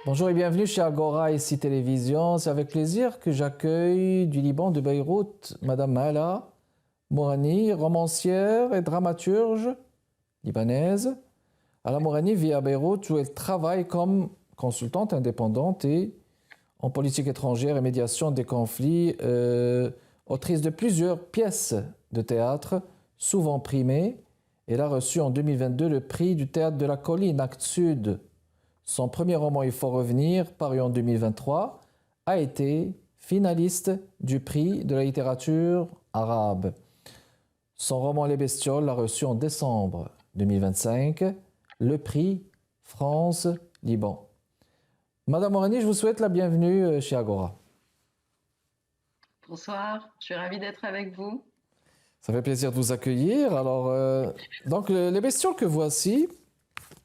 Bonjour et bienvenue chez Agora ici Télévision. C'est avec plaisir que j'accueille du Liban, de Beyrouth, Madame Mahala Mourani, romancière et dramaturge libanaise. Ala Mourani vit à Beyrouth où elle travaille comme consultante indépendante et en politique étrangère et médiation des conflits, autrice de plusieurs pièces de théâtre, souvent primées. Elle a reçu en 2022 le prix du théâtre de la Colline, Acte Sud. Son premier roman Il faut revenir, paru en 2023, a été finaliste du prix de la littérature arabe. Son roman Les Bestioles a reçu en décembre 2025 le prix France-Liban. Madame Morani, je vous souhaite la bienvenue chez Agora. Bonsoir, je suis ravie d'être avec vous. Ça fait plaisir de vous accueillir. Alors, donc, Les Bestioles que voici,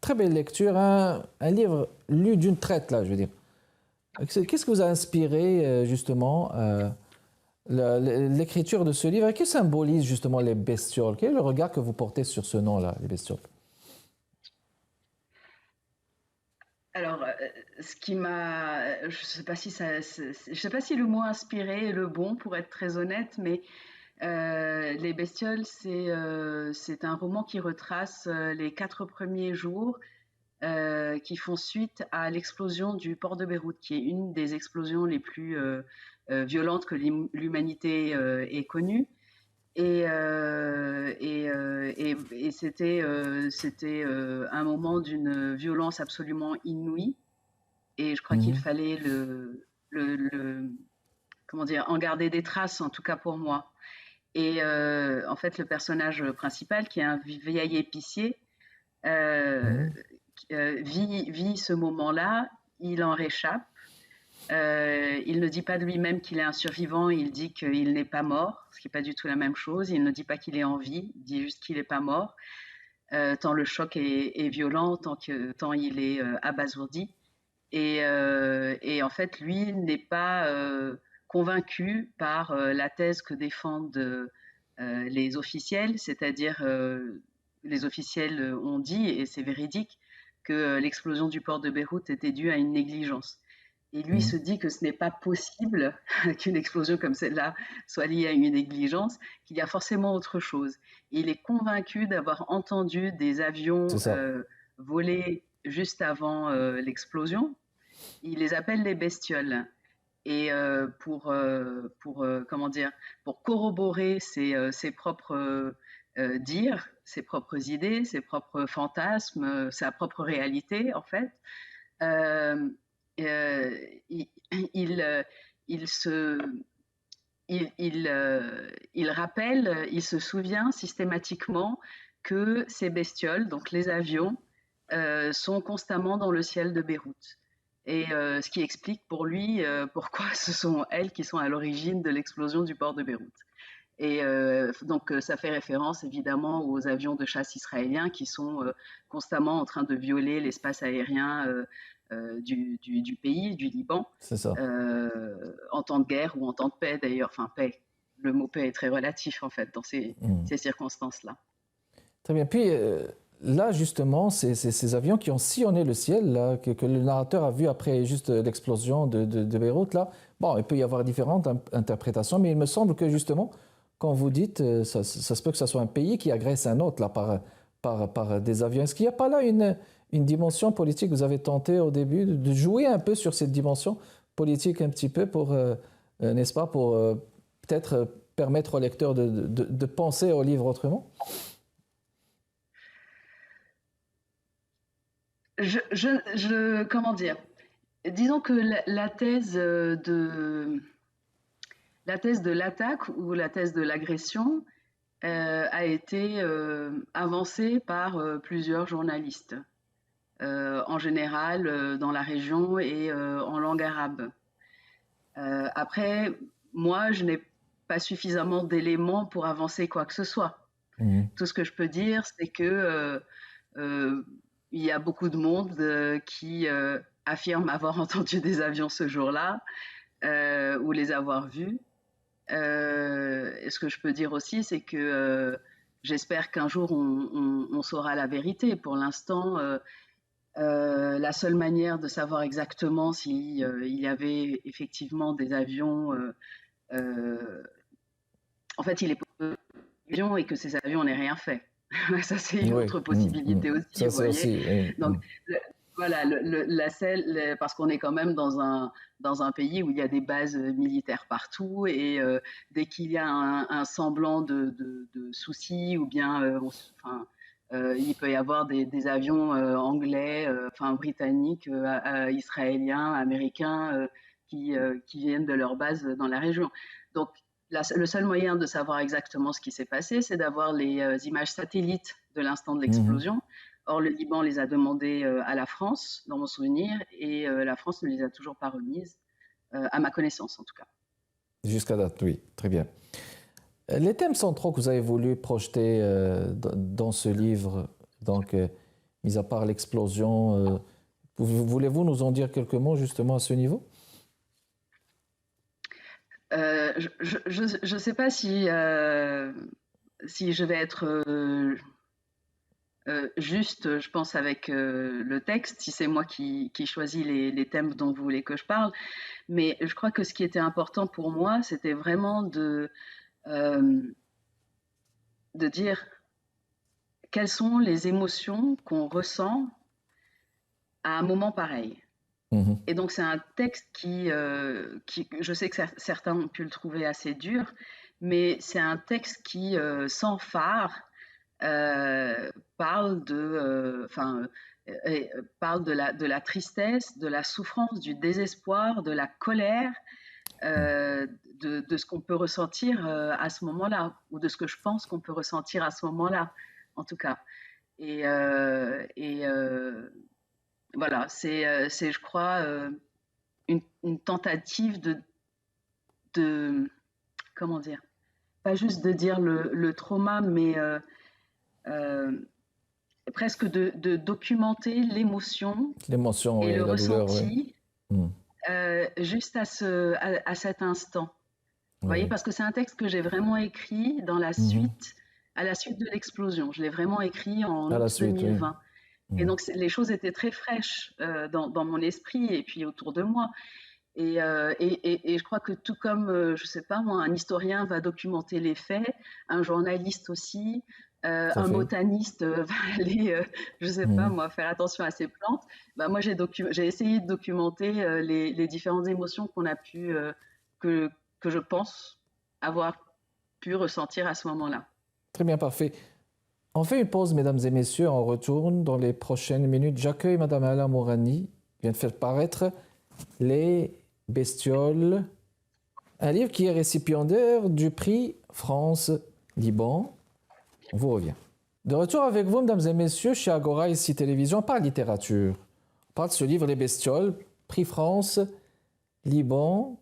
très belle lecture, un livre lu d'une traite, là, je veux dire. Qu'est-ce qui vous a inspiré, justement, l'écriture de ce livre? Qu'est-ce que symbolise, justement, les bestioles? Quel est le regard que vous portez sur ce nom-là, les bestioles? Alors, ce qui m'a, je sais pas si je sais pas si le mot inspiré est le bon pour être très honnête, mais Les Bestioles, c'est un roman qui retrace les 4 premiers jours qui font suite à l'explosion du port de Beyrouth, qui est une des explosions les plus violentes que l'humanité ait connues. Et c'était un moment d'une violence absolument inouïe. Et je crois qu'il Mhm, fallait comment dire, en garder des traces, en tout cas pour moi. Et en fait, le personnage principal, qui est un vieil épicier, euh, mhm, vit ce moment-là, il en réchappe. Il ne dit pas de lui-même qu'il est un survivant, il dit qu'il n'est pas mort, ce qui n'est pas du tout la même chose. Il ne dit pas qu'il est en vie, il dit juste qu'il n'est pas mort, tant le choc est violent, tant il est abasourdi. Et en fait, lui n'est pas convaincu par la thèse que défendent les officiels, c'est-à-dire les officiels ont dit, et c'est véridique, que l'explosion du port de Beyrouth était due à une négligence. Et lui se mhm. dit que ce n'est pas possible qu'une explosion comme celle-là soit liée à une négligence, qu'il y a forcément autre chose. Et il est convaincu d'avoir entendu des C'est avions ça. voler juste avant l'explosion. Il les appelle les bestioles. Et comment dire, pour corroborer ses propres dires, ses propres idées, ses propres fantasmes, sa propre réalité, en fait, euh, euh, il, il, euh, il se, il rappelle, il se souvient systématiquement que ces bestioles, donc les avions, sont constamment dans le ciel de Beyrouth. Et ce qui explique pour lui pourquoi ce sont elles qui sont à l'origine de l'explosion du port de Beyrouth. Et donc ça fait référence évidemment aux avions de chasse israéliens qui sont constamment en train de violer l'espace aérien du pays, du Liban, C'est ça. en temps de guerre ou en temps de paix d'ailleurs. Enfin, paix, le mot paix est très relatif en fait dans Mhm. ces circonstances-là. Très bien. Puis là, justement, ces avions qui ont sillonné le ciel, là, que le narrateur a vu après juste l'explosion de Beyrouth, là, bon, il peut y avoir différentes interprétations, mais il me semble que justement, quand vous dites, ça se peut que ce soit un pays qui agresse un autre là, par des avions. Est-ce qu'il n'y a pas là une dimension politique? Vous avez tenté au début de jouer un peu sur cette dimension politique un petit peu pour, n'est-ce pas, pour peut-être permettre au lecteur de penser au livre autrement? Comment dire? Disons que la thèse de l'attaque ou la thèse de l'agression a été avancée par plusieurs journalistes, en général dans la région et en langue arabe. Après, moi, je n'ai pas suffisamment d'éléments pour avancer quoi que ce soit. Mhm. Tout ce que je peux dire, c'est que euh, il y a beaucoup de monde qui affirme avoir entendu des avions ce jour-là ou les avoir vus. Et ce que je peux dire aussi, c'est que j'espère qu'un jour on saura la vérité. Pour l'instant, La seule manière de savoir exactement si il y avait effectivement des avions, en fait, il est avions et que ces avions n'aient rien fait. Ça, c'est une Oui, autre possibilité aussi, ça vous c'est voyez. aussi, oui. Donc, voilà, parce qu'on est quand même dans un pays où il y a des bases militaires partout et dès qu'il y a un semblant de souci ou bien, il peut y avoir des avions anglais, enfin britanniques, israéliens, américains qui viennent de leur base dans la région. Donc, le seul moyen de savoir exactement ce qui s'est passé, c'est d'avoir les images satellites de l'instant de Mhm. l'explosion. Or, le Liban les a demandées à la France, dans mon souvenir, et la France ne les a toujours pas remises, à ma connaissance en tout cas. Jusqu'à date, oui, très bien. Les thèmes centraux que vous avez voulu projeter dans ce livre, donc, mis à part l'explosion, voulez-vous nous en dire quelques mots justement à ce niveau? Je ne sais pas si je vais être juste, je pense, avec le texte, si c'est moi qui choisis les thèmes dont vous voulez que je parle. Mais je crois que ce qui était important pour moi, c'était vraiment euh, de dire quelles sont les émotions qu'on ressent à un moment pareil. Mhm. Et donc c'est un texte je sais que certains ont pu le trouver assez dur, mais c'est un texte qui, sans phare, euh, parle parle de la tristesse, de la souffrance, du désespoir, de la colère, de ce qu'on peut ressentir à ce moment-là, ou de ce que je pense qu'on peut ressentir à ce moment-là, en tout cas. Et voilà, c'est, je crois, une tentative de, comment dire, pas juste de dire le trauma, mais euh, presque de documenter l'émotion L'émotion, et oui, le la douleur, oui. ressenti Mhm. juste à cet instant. Vous voyez, Oui. parce que c'est un texte que j'ai vraiment écrit Mhm. à la suite de l'explosion. Je l'ai vraiment écrit en À la août suite, oui. 2020. Et Mhm. donc, les choses étaient très fraîches dans mon esprit et puis autour de moi. Et je crois que tout comme, je ne sais pas moi, un historien va documenter les faits, un journaliste aussi, Tout à un fait. botaniste va aller, je ne sais pas Mhm. moi, faire attention à ses plantes. Bah, moi, j'ai essayé de documenter les différentes émotions que, que je pense avoir pu ressentir à ce moment-là. Très bien, parfait. On fait une pause, mesdames et messieurs. On retourne dans les prochaines minutes. J'accueille Madame Ala Mourani, qui vient de faire paraître Les Bestioles, un livre qui est récipiendaire du prix France-Liban. On vous revient. De retour avec vous, mesdames et messieurs, chez Agora, ici Télévision, on parle littérature. On parle de ce livre Les Bestioles, prix France-Liban.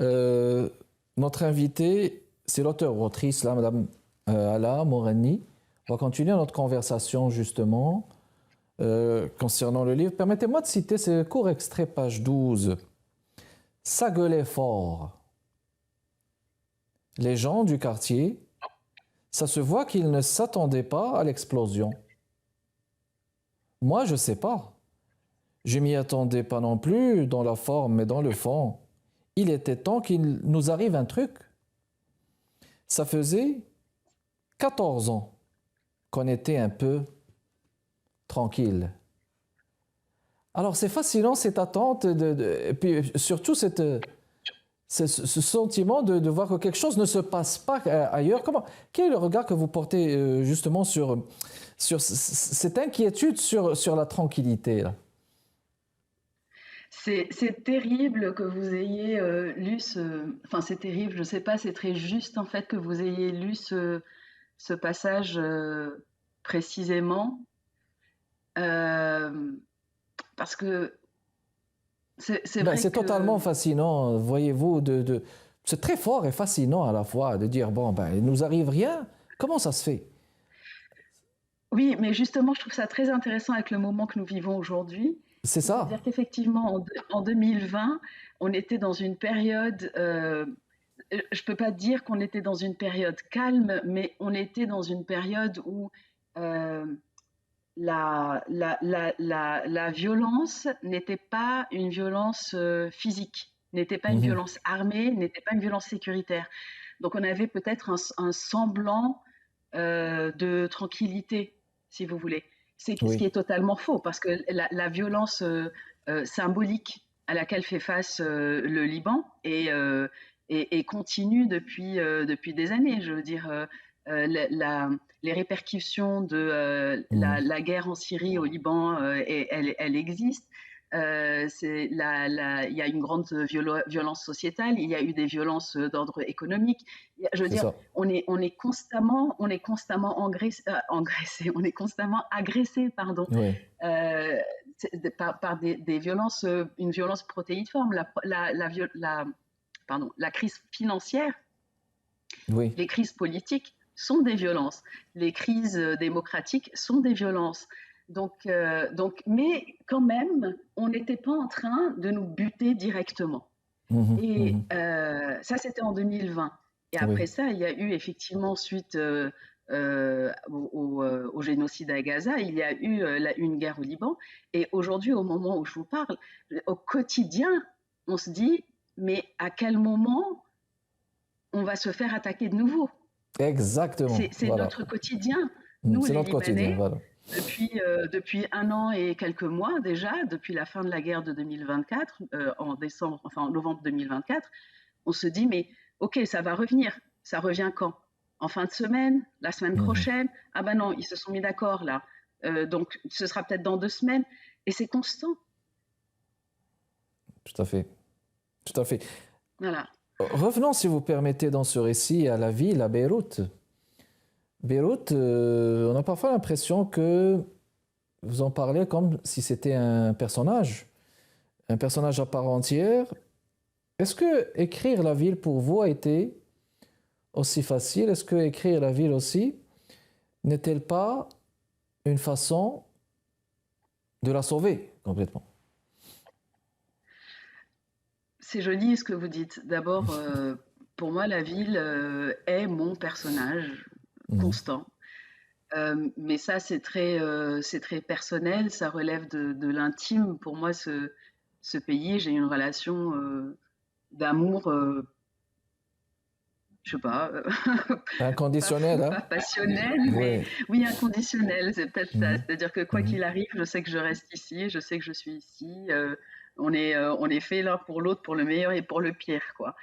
Euh, Notre invité, c'est l'auteur-autrice, là, Madame Ala Mourani. On va continuer notre conversation, justement, concernant le livre. Permettez-moi de citer ce court extrait, page 12. Ça gueulait fort. Les gens du quartier, ça se voit qu'ils ne s'attendaient pas à l'explosion. Moi, je sais pas. Je m'y attendais pas non plus dans la forme, mais dans le fond. Il était temps qu'il nous arrive un truc. Ça faisait 14 ans qu'on était un peu tranquille. Alors c'est fascinant cette attente, et puis surtout ce sentiment de voir que quelque chose ne se passe pas ailleurs. Quel est le regard que vous portez justement sur cette inquiétude sur la tranquillité là? C'est terrible que vous ayez lu Enfin, c'est terrible, je ne sais pas, c'est très juste en fait que vous ayez lu ce passage précisément, euh, parce que c'est Ben, vrai c'est que totalement fascinant, voyez-vous, c'est très fort et fascinant à la fois de dire, bon, ben, il nous arrive rien, comment ça se fait? oui, mais justement, je trouve ça très intéressant avec le moment que nous vivons aujourd'hui. C'est C'est-à-dire ça, qu'effectivement, en 2020, on était dans une période, je ne peux pas dire qu'on était dans une période calme, mais on était dans une période où euh, la violence n'était pas une violence physique, n'était pas une Mhm. violence armée, n'était pas une violence sécuritaire. Donc on avait peut-être un semblant de tranquillité, si vous voulez. C'est ce qui Oui, est totalement faux, parce que la violence symbolique à laquelle fait face le Liban et continue depuis des années. Je veux dire, les répercussions de mhm. la guerre en Syrie au Liban, elle existe. Il y a une grande violence sociétale, il y a eu des violences d'ordre économique. Je veux C'est dire, ça. on est constamment engraissé, on est constamment agressé, pardon, Oui, euh, par des violences, une violence protéiforme. Pardon, la crise financière, oui, les crises politiques sont des violences, les crises démocratiques sont des violences. Mais quand même, on n'était pas en train de nous buter directement. Mhm, Et mhm. ça, c'était en 2020. Et après Oui, ça, il y a eu effectivement, suite au génocide à Gaza, il y a eu une guerre au Liban. Et aujourd'hui, au moment où je vous parle, au quotidien, on se dit, mais à quel moment on va se faire attaquer de nouveau? exactement. C'est Voilà. notre quotidien. Mhm. Nous, C'est les notre quotidien. Libanais, Voilà. depuis un an et quelques mois déjà, depuis la fin de la guerre de 2024, en novembre 2024, on se dit, mais ok, ça va revenir. Ça revient quand? En fin de semaine? La semaine Mhm. prochaine? Ah ben non, ils se sont mis d'accord là. Donc ce sera peut-être dans 2 semaines. Et c'est constant. Tout à fait. Tout à fait. Voilà. Revenons, si vous permettez, dans ce récit à la ville, à Beyrouth. Beyrouth, on a parfois l'impression que vous en parlez comme si c'était un personnage à part entière. Est-ce que écrire la ville pour vous a été aussi facile? Est-ce que écrire la ville aussi n'est-elle pas une façon de la sauver complètement? C'est joli ce que vous dites. D'abord, pour moi, la ville est mon personnage Mhm. constant. Mais ça, c'est très personnel, ça relève de l'intime. Pour moi, ce pays, j'ai une relation d'amour, je sais pas, pas Inconditionnel, fou, hein? pas passionnel, mais Oui. oui, inconditionnel, c'est peut-être ça. Mhm. C'est-à-dire que quoi Mhm. qu'il arrive, je sais que je reste ici, je sais que je suis ici. On est fait l'un pour l'autre, pour le meilleur et pour le pire, quoi.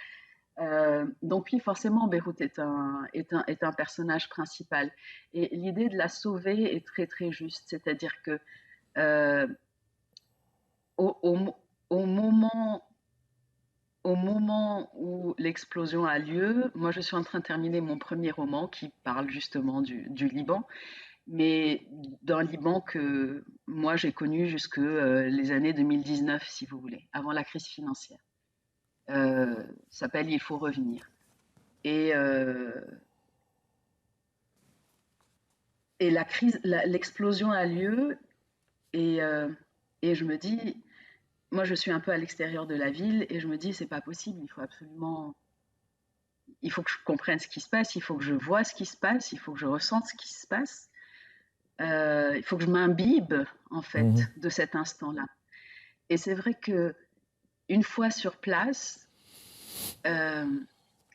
Donc oui, forcément, Beyrouth est un personnage principal. Et l'idée de la sauver est très très juste. C'est-à-dire que euh, au, au, au moment, au moment où l'explosion a lieu, moi je suis en train de terminer mon premier roman qui parle justement du Liban, mais d'un Liban que moi j'ai connu jusque les années 2019, si vous voulez, avant la crise financière. S'appelle Il faut revenir. Et, euh, et l'explosion a lieu et, et je me dis, moi je suis un peu à l'extérieur de la ville et je me dis, c'est pas possible, il faut que je comprenne ce qui se passe, il faut que je vois ce qui se passe, il faut que je ressente ce qui se passe, il faut que je m'imbibe en fait Mhm. de cet instant-là. Et c'est vrai que une fois sur place, euh,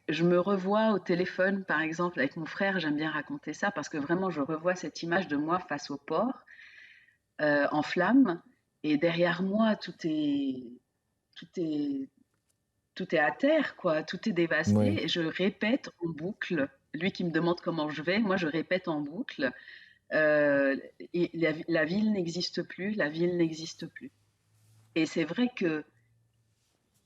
je me revois au téléphone, par exemple, avec mon frère, j'aime bien raconter ça parce que vraiment je revois cette image de moi face au port en flammes. Et derrière moi, tout est, tout est à terre, quoi. Tout est Oui. dévasté. Et je répète en boucle. Lui qui me demande comment je vais, moi je répète en boucle. Et la ville n'existe plus, la ville n'existe plus. Et c'est vrai que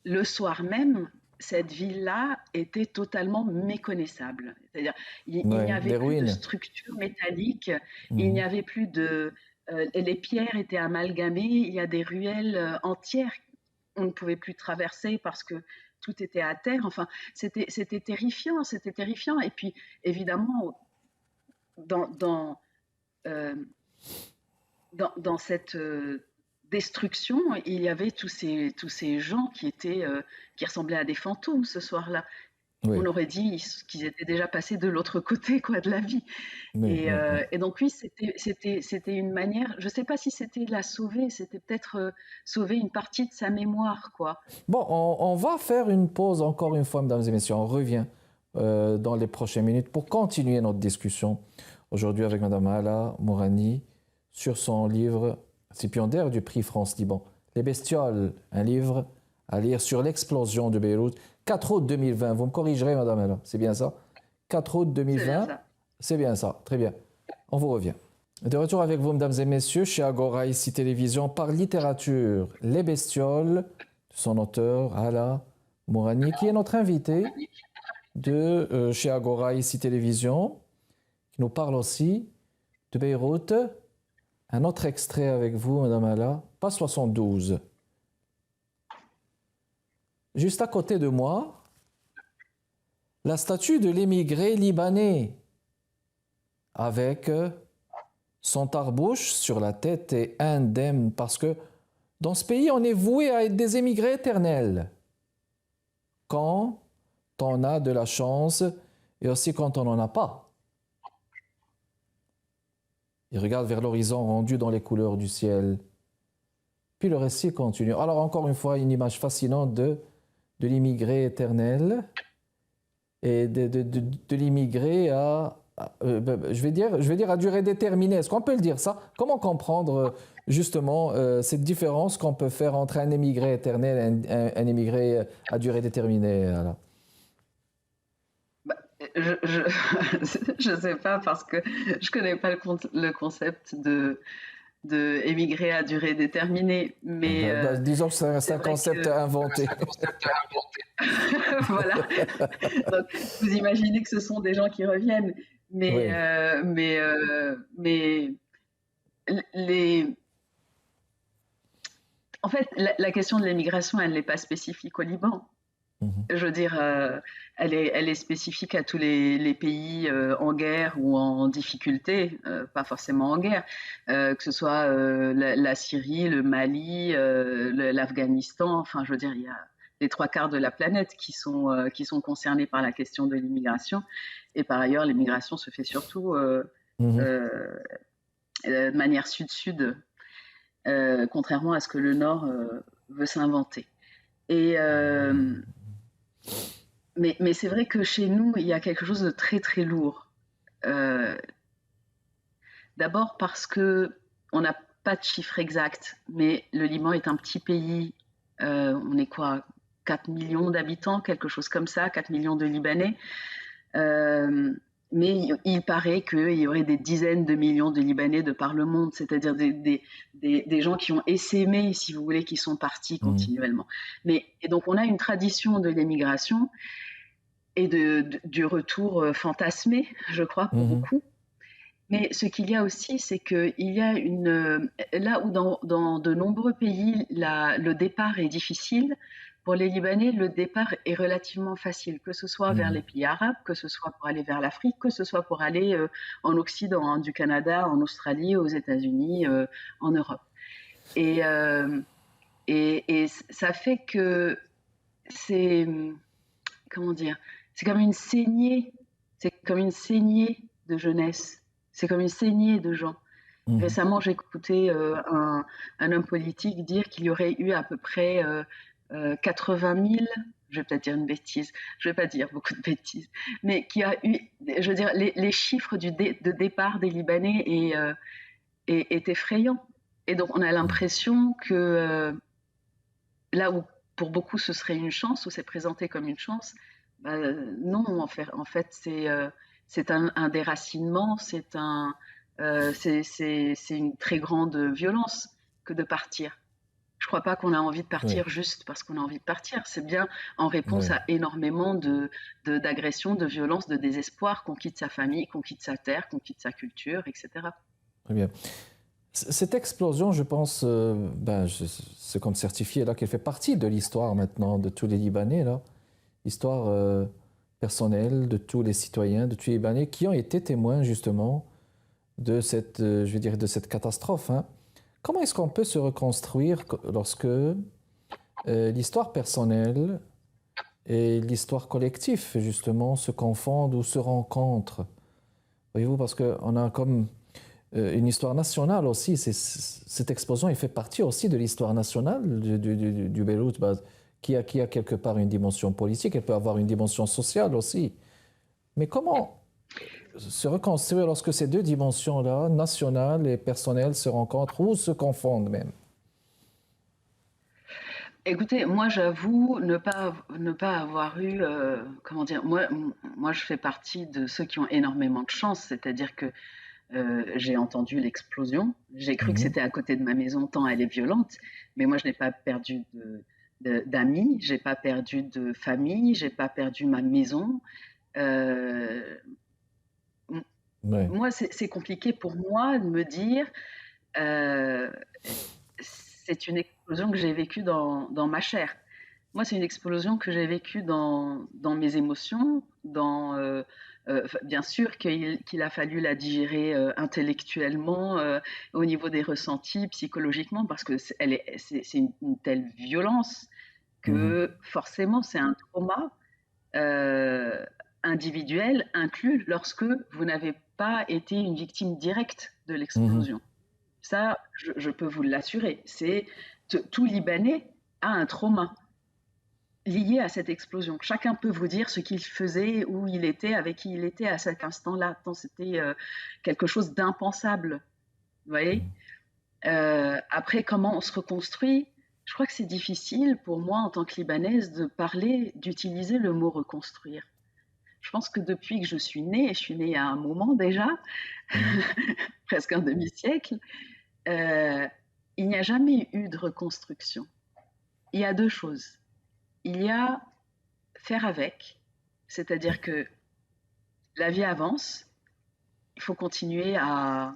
le soir même, cette ville-là était totalement méconnaissable. C'est-à-dire, il n'y Oui. avait Des plus de ruines. structure métallique, il n'y Mhm. avait plus de... les pierres étaient amalgamées, il y a des ruelles entières qu'on ne pouvait plus traverser parce que tout était à terre. Enfin, c'était terrifiant, c'était terrifiant. Et puis, évidemment, dans, dans, euh, dans cette destruction, il y avait tous ces gens qui ressemblaient à des fantômes ce soir-là. on Oui, aurait dit qu'ils étaient déjà passés de l'autre côté, quoi, de la vie. oui, oui, oui. Et donc oui, c'était une manière, je ne sais pas si c'était la sauver, c'était peut-être sauver une partie de sa mémoire, quoi. Bon, on va faire une pause encore une fois, mesdames et messieurs. On revient dans les prochaines minutes pour continuer notre discussion aujourd'hui avec Madame Hala Mourani sur son livre récipiendaire du prix France-Liban. Les Bestioles, un livre à lire sur l'explosion de Beyrouth. 4 août 2020, vous me corrigerez, Madame Hala, c'est bien ça? 4 août C'est bien 2020, ça. c'est bien ça, très bien. On vous revient. De retour avec vous, mesdames et messieurs, chez Agora, ici Télévision, par littérature, Les Bestioles, son auteur, Hala Mourani, qui est notre invité de chez Agora, ici Télévision, qui nous parle aussi de Beyrouth. Un autre extrait avec vous, Madame Hala, pas 72. Juste à côté de moi, la statue de l'émigré libanais, avec son tarbouche sur la tête et indemne, parce que dans ce pays, on est voué à être des émigrés éternels. Quand on a de la chance et aussi quand on n'en a pas. Il regarde vers l'horizon rendu dans les couleurs du ciel. Puis le récit continue. Alors encore une fois, une image fascinante de l'immigré éternel et de l'immigré je vais dire à durée déterminée. Est-ce qu'on peut le dire ça? Comment comprendre justement cette différence qu'on peut faire entre un émigré éternel et un émigré à durée déterminée alors? Bah, je je sais pas parce que je connais pas le concept de émigrer à durée déterminée, mais Disons que c'est c'est un vrai concept que inventé. voilà. Donc vous imaginez que ce sont des gens qui reviennent, Oui. mais les en fait, la question de l'immigration, elle n'est pas spécifique au Liban. Mhm. Je veux dire, elle est spécifique à tous les pays en guerre ou en difficulté, pas forcément en guerre, que ce soit la Syrie, le Mali, l'Afghanistan, enfin je veux dire, il y a les trois quarts de la planète qui sont concernés par la question de l'immigration. Et par ailleurs, l'immigration se fait surtout Mhm. euh, de manière sud-sud, contrairement à ce que le Nord veut s'inventer. Et, mais c'est vrai que chez nous, il y a quelque chose de très très lourd. Euh, D'abord parce que on n'a pas de chiffre exact, mais le Liban est un petit pays. On est quoi, 4 millions d'habitants, quelque chose comme ça, 4 millions de Libanais. Euh, mais il paraît qu'il y aurait des dizaines de millions de Libanais de par le monde, c'est-à-dire des gens qui ont essaimé, si vous voulez, qui sont partis Mhm. continuellement. Et donc on a une tradition de l'émigration et du retour fantasmé, je crois, pour Mhm. beaucoup. Mais ce qu'il y a aussi, c'est qu'il y a là où dans de nombreux pays, le départ est difficile, pour les Libanais, le départ est relativement facile, que ce soit vers Mhm. les pays arabes, que ce soit pour aller vers l'Afrique, que ce soit pour aller en Occident, hein, du Canada, en Australie, aux États-Unis, en Europe. Et, euh, et ça fait que c'est, comment dire, c'est comme une saignée, c'est comme une saignée de jeunesse, c'est comme une saignée de gens. Mhm. Récemment, j'ai écouté un homme politique dire qu'il y aurait eu à peu près 80 000, je vais peut-être dire une bêtise, je ne vais pas dire beaucoup de bêtises, mais qui a eu, je veux dire, les chiffres de départ des Libanais est effrayant. Et donc, on a l'impression que là où pour beaucoup ce serait une chance, ou c'est présenté comme une chance, bah, non, en fait c'est un déracinement, c'est une très grande violence que de partir. Je ne crois pas qu'on a envie de Oui, partir juste parce qu'on a envie de partir. C'est bien en réponse oui, à énormément d'agressions, de violences, de désespoir, qu'on quitte sa famille, qu'on quitte sa terre, qu'on quitte sa culture, etc. très bien. Cette explosion, je pense, c'est comme certifié là qu'elle fait partie de l'histoire maintenant de tous les Libanais là, histoire personnelle de tous les citoyens, de tous les Libanais qui ont été témoins justement de cette, je veux dire, de cette catastrophe, hein. Comment est-ce qu'on peut se reconstruire lorsque l'histoire personnelle et l'histoire collective, justement, se confondent ou se rencontrent. Voyez-vous, parce qu'on a comme une histoire nationale aussi. Cette explosion, il fait partie aussi de l'histoire nationale du Beyrouth, qui a quelque part une dimension politique, elle peut avoir une dimension sociale aussi. Mais comment se reconstruire lorsque ces deux dimensions-là, nationales et personnelles, se rencontrent ou se confondent même? Écoutez, moi j'avoue ne pas avoir eu, comment dire, moi je fais partie de ceux qui ont énormément de chance, c'est-à-dire que j'ai entendu l'explosion, j'ai cru que Mhm, c'était à côté de ma maison tant elle est violente, mais moi je n'ai pas perdu d'amis, j'ai pas perdu de famille, j'ai pas perdu ma maison. Euh, m- ouais. Moi c'est compliqué pour moi de me dire, euh, c'est une explosion que j'ai vécue dans ma chair. Moi, c'est une explosion que j'ai vécue dans mes émotions, bien sûr qu'il a fallu la digérer intellectuellement, au niveau des ressentis, psychologiquement, parce que c'est une telle violence Mhm, que forcément c'est un trauma euh, individuel inclus lorsque vous n'avez pas été une victime directe de mhm, l'explosion. Ça, je peux vous l'assurer. Tout Libanais a un trauma lié à cette explosion. Chacun peut vous dire ce qu'il faisait, où il était, avec qui il était à cet instant-là. Tant c'était quelque chose d'impensable. Vous voyez. Après, comment on se reconstruit? Je crois que c'est difficile pour moi, en tant que Libanaise, de parler, d'utiliser le mot reconstruire. Je pense que depuis que je suis née à un moment déjà, mhm, presque un demi-siècle, euh, il n'y a jamais eu de reconstruction. Il y a deux choses. Il y a faire avec, c'est-à-dire que la vie avance, il faut continuer à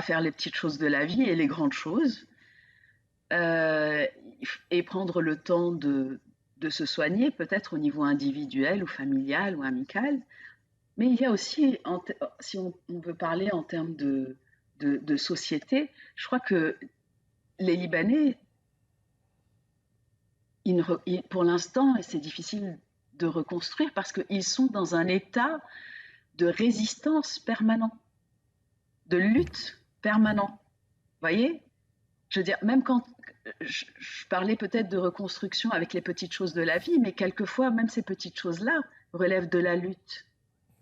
faire les petites choses de la vie et les grandes choses, euh, et prendre le temps de se soigner, peut-être au niveau individuel ou familial ou amical. Mais il y a aussi, si on veut parler en termes de société, je crois que les Libanais, pour l'instant, c'est difficile de reconstruire parce qu'ils sont dans un état de résistance permanent, de lutte permanent. Vous voyez? Je veux dire, même quand je parlais peut-être de reconstruction avec les petites choses de la vie, mais quelquefois, même ces petites choses-là relèvent de la lutte.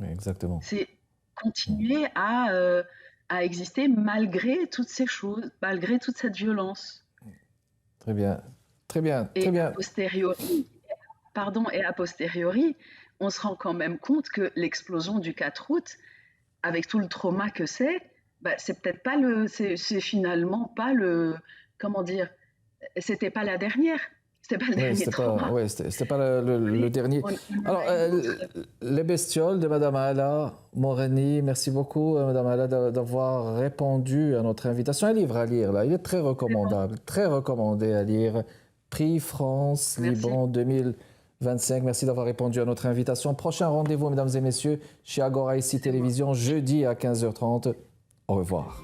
oui, exactement. C'est Mhm. continuer à exister malgré toutes ces choses, malgré toute cette violence. Très bien, très bien, très Et a bien. posteriori, et a posteriori, on se rend quand même compte que l'explosion du 4 août, avec tout le trauma que c'est peut-être pas c'est finalement pas comment dire, c'était pas la dernière, c'était pas le Oui, dernier trauma. c'était pas le Oui, dernier. on en Alors, a eu d'autres. les bestioles de Madame Ala Morani, merci beaucoup, Madame Ala, d'avoir répondu à notre invitation. Un livre à lire, là, il est très C'est bon, recommandable, très recommandé à lire. Prix France, merci. Liban 2025. Merci d'avoir répondu à notre invitation. Prochain rendez-vous, mesdames et messieurs, chez Agora ici C'est moi. Télévision, jeudi à 15h30. Au revoir.